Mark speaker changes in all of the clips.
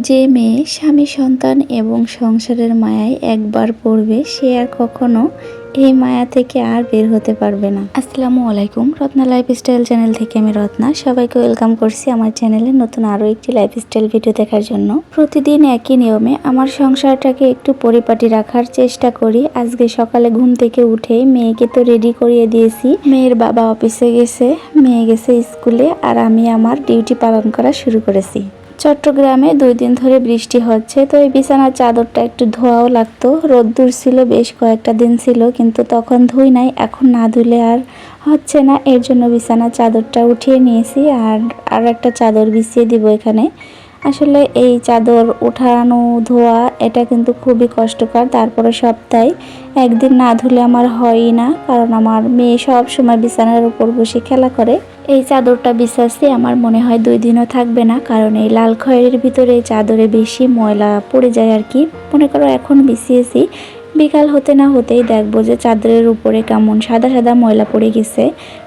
Speaker 1: যে মেয়ে স্বামী সন্তান এবং সংসারের মায়ায় একবার পড়বে সে আর কখনো এই মায়া থেকে আর বের হতে পারবে না। আসসালামু আলাইকুম, রত্না লাইফস্টাইল চ্যানেল থেকে আমি রত্না। সবাইকে ওয়েলকাম করছি আমার চ্যানেলে নতুন আরও একটি লাইফস্টাইল ভিডিও দেখার জন্য। প্রতিদিন একই নিয়মে আমার সংসারটাকে একটু পরিপাটি রাখার চেষ্টা করি। আজকে সকালে ঘুম থেকে উঠে মেয়েকে তো রেডি করিয়ে দিয়েছি। মেয়ের বাবা অফিসে গেছে, মেয়ে গেছে স্কুলে, আর আমি আমার ডিউটি পালন করা শুরু করেছি। চট্টগ্রামে 2 দিন ধরে বৃষ্টি হচ্ছে, তো এই বিছানার চাদরটা একটু ধোয়াও লাগতো। রোদ্দুর ছিল, বেশ কয়েকটা দিন ছিল, কিন্তু তখন ধুই নাই। এখন না ধুলে আর হচ্ছে না, এর জন্য বিছানার চাদরটা উঠিয়ে নিয়েছি আর একটা চাদর বিছিয়ে দিব এখানে। আসলে এই চাদর উঠানো ধোয়া এটা কিন্তু খুবই কষ্টকর। তারপরে সপ্তাহে একদিন না ধুলে আমার হয়ই না, কারণ আমার মেয়ে সব সময় বিছানার উপর বসে খেলা করে। এই চাদরটা বিছাচ্ছি, আমার মনে হয় 2 দিনও থাকবে না, কারণ এই লাল খয়েরির ভিতরে চাদরে বেশি ময়লা পড়ে যায় আর কি। মনে করো এখন বিছিয়েছি, বিকাল হতে না হতেই দেখবো যে চাদরের উপরে কেমন সাদা সাদা ময়লা পড়ে গেছে।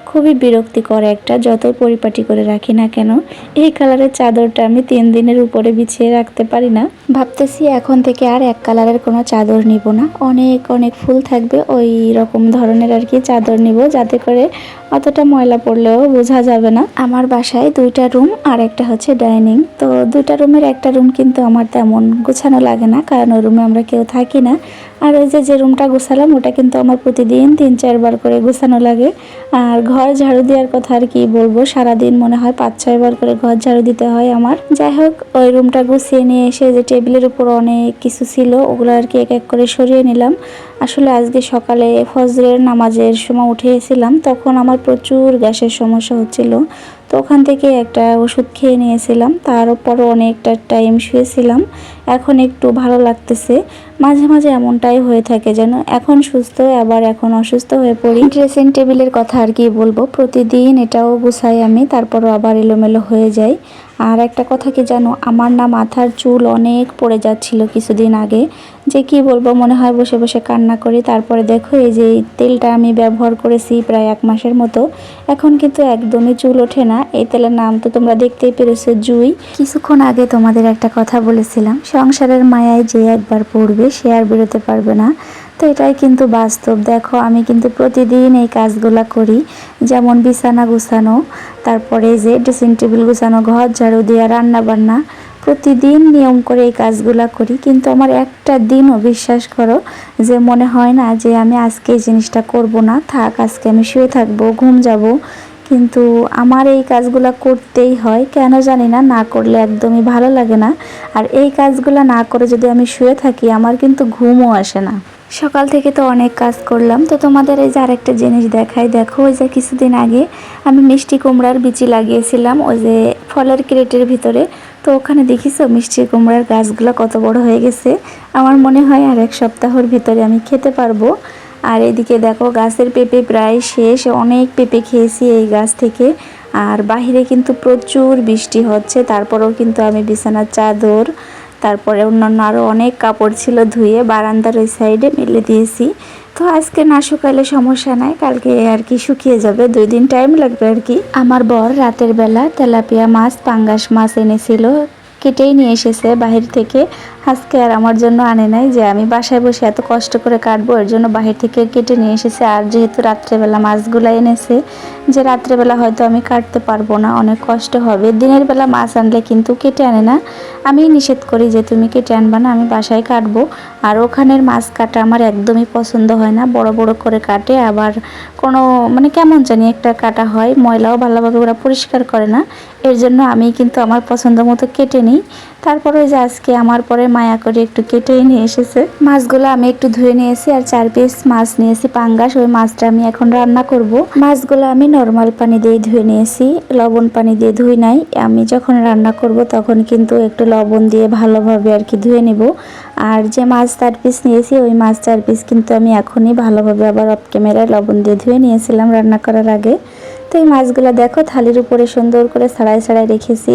Speaker 1: খুবই বিরক্তিকর একটা, যতই পরিপাটি করে রাখি না কেন এই কালারের চাদরটা আমি 3 দিনের উপরে বিছিয়ে রাখতে পারি না। ভাবতেছি এখন থেকে আর এক কালারের কোনো চাদর নিব না, অনেক অনেক ফুল থাকবে ওই রকম ধরনের আর কি চাদর নিব, যাতে করে অতটা ময়লা পড়লেও বোঝা যাবে না। আমার বাসায় 2টা রুম আর একটা হচ্ছে ডাইনিং, তো 2টা রুমের একটা রুম কিন্তু আমার তেমন গোছানো লাগে না, কারণ ওই রুমে আমরা কেউ থাকি না। আর ওই যে রুমটা গোছালাম ওটা কিন্তু আমার প্রতিদিন 3-4 বার করে গোছানো লাগে। আর ঘর ঝাড়ু দেওয়ার কথা আর কি বলবো, সারাদিন মনে হয় 5-6 বার করে ঘর ঝাড়ু দিতে হয় আমার। যাই হোক, ওই রুমটা গুছিয়ে নিয়ে এসে যে টেবিলের উপর অনেক কিছু ছিল ওগুলো আর কি এক এক করে সরিয়ে নিলাম। আসলে আজকে সকালে ফজরের নামাজের সময় উঠে এসেছিলাম, তখন আমার প্রচুর গ্যাসের সমস্যা হচ্ছিল, তো ওখান থেকে একটা ওষুধ খেয়ে নিয়েছিলাম। তার উপরও অনেকটা টাইম শুয়েছিলাম, এখন একটু ভালো লাগতেছে। মাঝে মাঝে এমনটাই হয়ে থাকে যেন এখন সুস্থ আবার এখন অসুস্থ হয়ে পড়ি। ড্রেসিং টেবিলের কথা আর কি বলবো, প্রতিদিন এটাও গুছাই আমি, তারপরও আবার এলোমেলো হয়ে যায়। আর একটা কথা কি জানো, আমার না মাথার চুল অনেক পড়ে যাচ্ছিল কিছুদিন আগে, যে কি বলবো, মনে হয় বসে বসে কান্না করি। তারপরে দেখো এই যে তেলটা আমি ব্যবহার করেছি প্রায় 1 মাসের মতো, এখন কিন্তু একদমই চুল ওঠে না। এই তেলের নাম তো তোমরা দেখতেই পেরেছো, জুই। কিছুক্ষণ আগে তোমাদের একটা কথা বলেছিলাম, সংসারের মায়ায় যে একবার পড়বে সে আর বেরোতে পারবে না, তো এটাই কিন্তু বাস্তব। দেখো আমি কিন্তু প্রতিদিন এই কাজগুলা করি, যেমন বিছানা গুছানো, তারপরে যে ড্রেসিং টেবিল গুছানো, ঘর ঝাড়ু দেওয়া, রান্না বান্না, প্রতিদিন নিয়ম করে এই কাজগুলা করি। কিন্তু আমার একটা দিনও, বিশ্বাস করো, যে মনে হয় না যে আমি আজকে এই জিনিসটা করব না, থাক আজকে আমি শুয়ে থাকবো, ঘুম যাব। কিন্তু আমার এই কাজগুলা করতেই হয়, কেন জানি না, না করলে একদমই ভালো লাগে না। আর এই কাজগুলা না করে যদি আমি শুয়ে থাকি আমার কিন্তু ঘুমও আসে না। সকাল থেকে তো অনেক কাজ করলাম, তো তোমাদের এই যে আরেকটা জিনিস দেখাই। দেখো ওই যে কিছুদিন আগে আমি মিষ্টি কুমড়ার বিচি লাগিয়েছিলাম ওই যে ফলের ক্রেটের ভিতরে, তো ওখানে দেখিছো মিষ্টি কুমড়ার গাছগুলো কত বড় হয়ে গেছে। আমার মনে হয় আর 1 সপ্তাহের ভিতরে আমি খেতে পারবো। আর এদিকে দেখো গাছের পেঁপে প্রায় শেষ, অনেক পেঁপে খেয়েছি এই গাছ থেকে। আর বাহিরে কিন্তু প্রচুর বৃষ্টি হচ্ছে, তারপরেও কিন্তু আমি বিছানার চাদর, তারপরে অন্যান্য আরও অনেক কাপড় ছিল ধুয়ে বারান্দার ওই সাইডে মেলে দিয়েছি। তো আজকে না শুকাইলে সমস্যা নাই, কালকে আর কি শুকিয়ে যাবে, 2 দিন টাইম লাগবে আর কি। আমার বর রাতের বেলা তেলাপিয়া মাছ, পাঙ্গাস মাছ এনেছিল, কেটেই নিয়ে এসেছে বাহির থেকে। আজকে আর আমার জন্য আনে নাই, যে আমি বাসায় বসে এত কষ্ট করে কাটবো, এর জন্য বাহির থেকে কেটে নিয়ে এসেছে। আর যেহেতু রাত্রেবেলা মাছগুলো এনেছে, যে রাত্রেবেলা হয়তো আমি কাটতে পারবো না, অনেক কষ্ট হবে। দিনের বেলা মাছ আনলে কিন্তু কেটে আনে না, আমি নিষেধ করি যে তুমি কেটে আনবা না, আমি বাসায় কাটবো। আর ওখানের মাছ কাটা আমার একদমই পছন্দ হয় না, বড় বড় করে কাটে, আবার কোনো মানে কেমন জানি একটা কাটা হয়, ময়লাও ভালোভাবে ওরা পরিষ্কার করে না। এর জন্য আমি কিন্তু আমার পছন্দ মতো কেটে নিই। তারপরে যে আজকে আমার পরে মায়া করে একটু কেটেই নিয়ে এসেছে। মাছগুলো আমি একটু ধুয়ে নিয়েছি, আর 4 পিস মাছ নিয়েছি পাঙ্গাস, ওই মাছটা আমি এখন রান্না করব। মাছগুলো আমি নর্মাল পানি দিয়ে ধুয়ে নিয়েছি, লবণ পানি দিয়ে ধুই নাই। আমি যখন রান্না করব তখন কিন্তু একটু লবণ দিয়ে ভালোভাবে আর কি ধুয়ে নেব। আর যে মাছ 4 পিস নিয়েছি ওই মাছ 4 পিস কিন্তু আমি এখনই ভালোভাবে আবার অফ ক্যামেরায় লবণ দিয়ে ধুয়ে নিয়েছিলাম রান্না করার আগে। তো এই মাছগুলো দেখো থালির উপরে সুন্দর করে ছাড়াই ছাড়াই রেখেছি।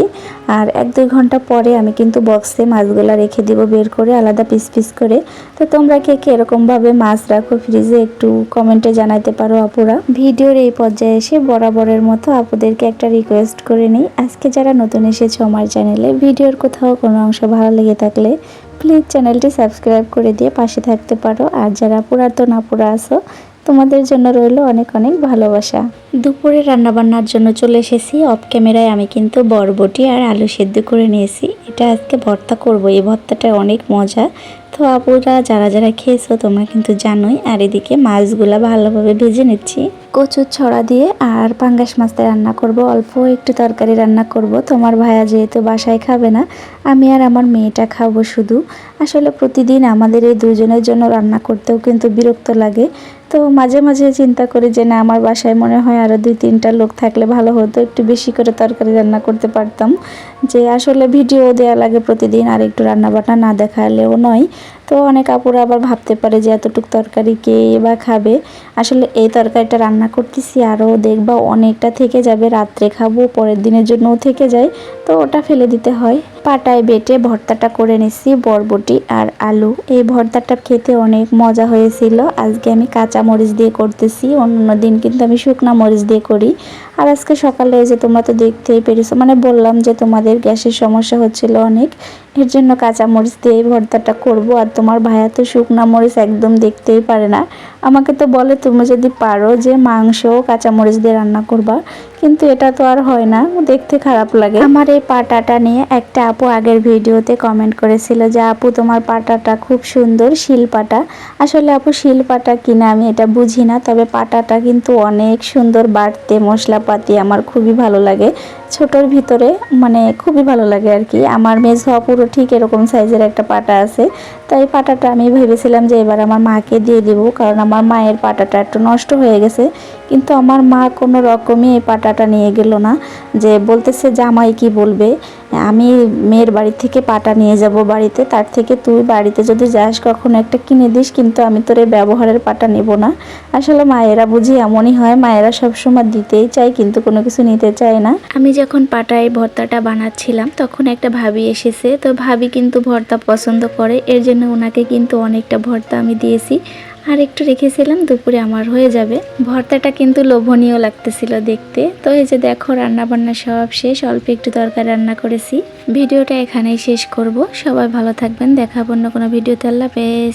Speaker 1: আর 1-2 ঘন্টা পরে আমি কিন্তু বক্সে মাছগুলো রেখে দিব বের করে আলাদা পিস পিস করে। তো তোমরা কে কে এরকমভাবে মাছ রাখো ফ্রিজে একটু কমেন্টে জানাতে পারো আপুরা। ভিডিওর এই পর্যায়ে এসে বরাবরের মতো আপুদেরকে একটা রিকোয়েস্ট করে নিই, আজকে যারা নতুন এসেছো আমার চ্যানেলে, ভিডিওর কোথাও কোনো অংশ ভালো লেগে থাকলে প্লিজ চ্যানেলটি সাবস্ক্রাইব করে দিয়ে পাশে থাকতে পারো। আর যারা পুরাতন আপুরা আছো তোমাদের জন্য রইল অনেক অনেক ভালোবাসা। দুপুরে রান্নাবান্নার জন্য চলে এসেছি অফ ক্যামেরায়। আমি কিন্তু বরবটি আর আলু সেদ্ধ করে নিয়েছি। এটা আজকে ভর্তা করব। এই ভর্তাটা অনেক মজা। তো আপুরা যারা যারা খেয়েছো তোমরা কিন্তু জানোই। আর এদিকে মাছগুলা ভালোভাবে ভেজে নিচ্ছি কচুর ছড়া দিয়ে। আর পাঙ্গাস মাছটা রান্না করব, অল্প একটু তরকারি রান্না করব। তোমার ভাইয়া যেহেতু বাসায় খাবে না, আমি আর আমার মেয়েটা খাবো শুধু। আসলে প্রতিদিন আমাদের এই দুজনের জন্য রান্না করতেও কিন্তু বিরক্ত লাগে। তো মাঝে মাঝে চিন্তা করি যে না, আমার বাসায় মনে হয় আরও 2-3টা লোক থাকলে ভালো হতো, একটু বেশি করে তরকারি রান্না করতে পারতাম। যে আসলে ভিডিও দেওয়া লাগে প্রতিদিন, আর একটু রান্নাবান্না না দেখালেও নয়। তো অনেক আপুরা আবার ভাবতে পারে যে এতটুকু তরকারি কে বা খাবে। আসলে এই তরকারিটা রান্না করতেছি, আরও দেখবা অনেকটা থেকে যাবে, রাত্রে খাবো, পরের দিনের জন্যও থেকে যায়, তো ওটা ফেলে দিতে হয়। পাটায় বেটে ভর্তাটা করে নিচ্ছি বরবটি আর আলু। এই ভর্তাটা খেতে অনেক মজা হয়েছিল। আজকে আমি কাঁচা মরিচ দিয়ে করতেছি, অন্য দিন কিন্তু আমি শুকনা মরিচ দিয়ে করি। আর আজকে সকালে যে তোমরা তো দেখতেই পেরেছো, মানে বললাম যে তোমাদের গ্যাসের সমস্যা হচ্ছিল অনেক, এর জন্য কাঁচা মরিচ দিয়ে এই ভর্তাটা করব। আর তোমার ভাইয়া তো শুকনা মরিচ একদম দেখতেই পারে না। আমাকে তো বলে তুমি যদি পারো যে মাংস কাঁচা মরিচ দিয়ে রান্না করবা, কিন্তু এটা তো আর হয় না, দেখতে খারাপ লাগে। আমার এই পাটাটা নিয়ে একটা আপু আগের ভিডিওতে কমেন্ট করেছিল যে আপু তোমার পাটাটা খুব সুন্দর, শিলপাটা। আসলে আপু শিলপাটা কিনা আমি এটা বুঝি না, তবে পাটাটা কিন্তু অনেক সুন্দর, বাটতে মশলাপাতি আমার খুবই ভালো লাগে। ছোটোর ভিতরে মানে খুবই ভালো লাগে আর কি। আমার মেঝো আপুরও ঠিক এরকম সাইজের একটা পাটা আছে। তাই পাটাটা আমি ভেবেছিলাম যে এবার আমার মাকে দিয়ে দেবো, কারণ আমার মায়ের পাটাটা একটু নষ্ট হয়ে গেছে। কিন্তু আমার মা কোনো রকমই এই পাটাটা নিয়ে গেল না, যে বলতেছে জামাই কি বলবে, আমি মেয়ের বাড়ি থেকে পাটা নিয়ে যাব বাড়িতে, তার থেকে তুই বাড়িতে যদি যাস কখনো একটা কিনে দিস, কিন্তু আমি তোর এই ব্যবহারের পাটা নেব না। আসলে মায়েরা বুঝি এমনই হয়, মায়েরা সবসময় দিতেই চায় কিন্তু কোনো কিছু নিতে চায় না। আমি যখন পাটায় ভর্তাটা বানাচ্ছিলাম তখন একটা ভাবি এসেছে, তো ভাবি কিন্তু ভর্তা পছন্দ করে, এর জন্য ওনাকে কিন্তু অনেকটা ভর্তা আমি দিয়েছি। আর একটু রেখেছিলাম, দুপুরে আমার হয়ে যাবে। ভর্তাটা কিন্তু লোভনীয় লাগতেছিল দেখতে। তো এই যে দেখো রান্না বান্না সব শেষ, অল্প একটু তরকারি রান্না করেছি। ভিডিওটা এখানেই শেষ করব। সবাই ভালো থাকবেন, দেখা হবে অন্য কোনো ভিডিওতে। আল্লাহ হাফেজ।